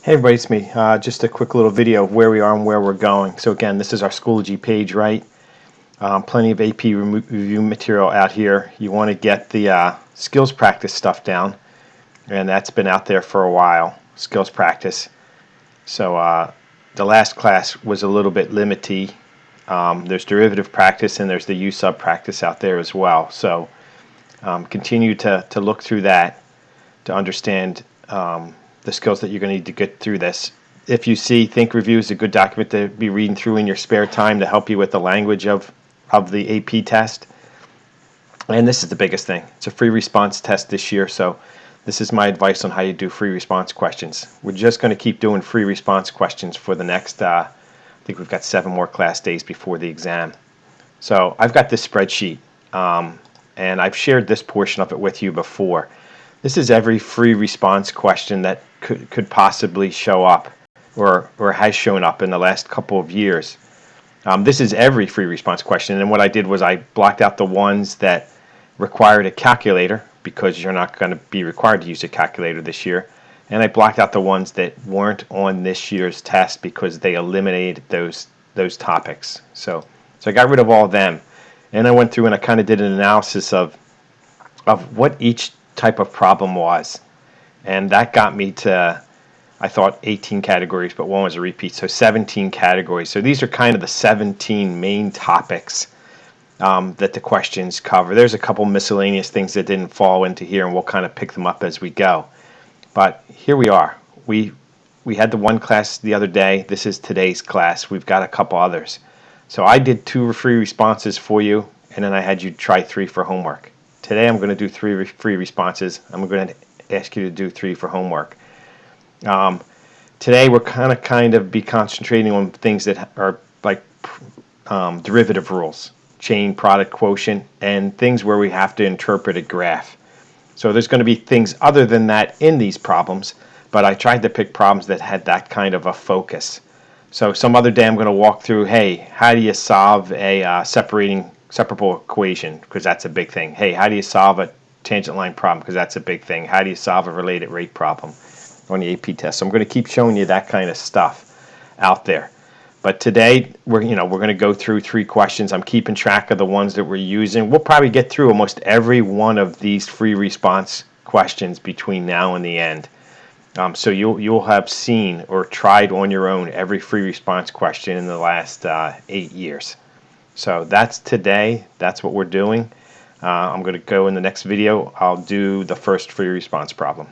Hey everybody, it's me. Just a quick little video of where we are and where we're going. So again, this is our Schoology page, right? Plenty of AP review material out here. You want to get the skills practice stuff down, and that's been out there for a while, skills practice. So the last class was a little bit limity. There's derivative practice and there's the U-sub practice out there as well. So continue to look through that to understand the skills that you're going to need to get through this. If you think review is a good document to be reading through in your spare time to help you with the language of the AP test. And this is the biggest thing. It's a free response test this year, so this is my advice on how you do free response questions. We're just going to keep doing free response questions for the next, I think we've got 7 more class days before the exam. So I've got this spreadsheet, and I've shared this portion of it with you before. This is every free response question that could possibly show up or has shown up in the last couple of years. This is every free response question, and what I did was I blocked out the ones that required a calculator because you're not going to be required to use a calculator this year, and I blocked out the ones that weren't on this year's test because they eliminated those topics. So I got rid of all of them, and I went through and I kind of did an analysis of what each type of problem was, and that got me to, I thought 18 categories, but one was a repeat, so 17 categories. So these are kind of the 17 main topics that the questions cover. There's a couple miscellaneous things that didn't fall into here, and we'll kind of pick them up as we go. But here we are. We had the one class the other day. This is today's class. We've got a couple others. So I did 2 free responses for you, and then I had you try 3 for homework. Today I'm going to do 3 free responses. I'm going to ask you to do 3 for homework. Today we're kind of be concentrating on things that are like derivative rules, chain, product, quotient, and things where we have to interpret a graph. So there's going to be things other than that in these problems, but I tried to pick problems that had that kind of a focus. So some other day I'm going to walk through, hey, how do you solve a separable equation, because that's a big thing. Hey, how do you solve a tangent line problem, because that's a big thing. How do you solve a related rate problem on the AP test? So I'm going to keep showing you that kind of stuff out there. But today we're going to go through 3 questions. I'm keeping track of the ones that we're using. We'll probably get through almost every one of these free response questions between now and the end. So you'll have seen or tried on your own every free response question in the last 8 years. So that's today. That's what we're doing. I'm going to go in the next video. I'll do the first free response problem.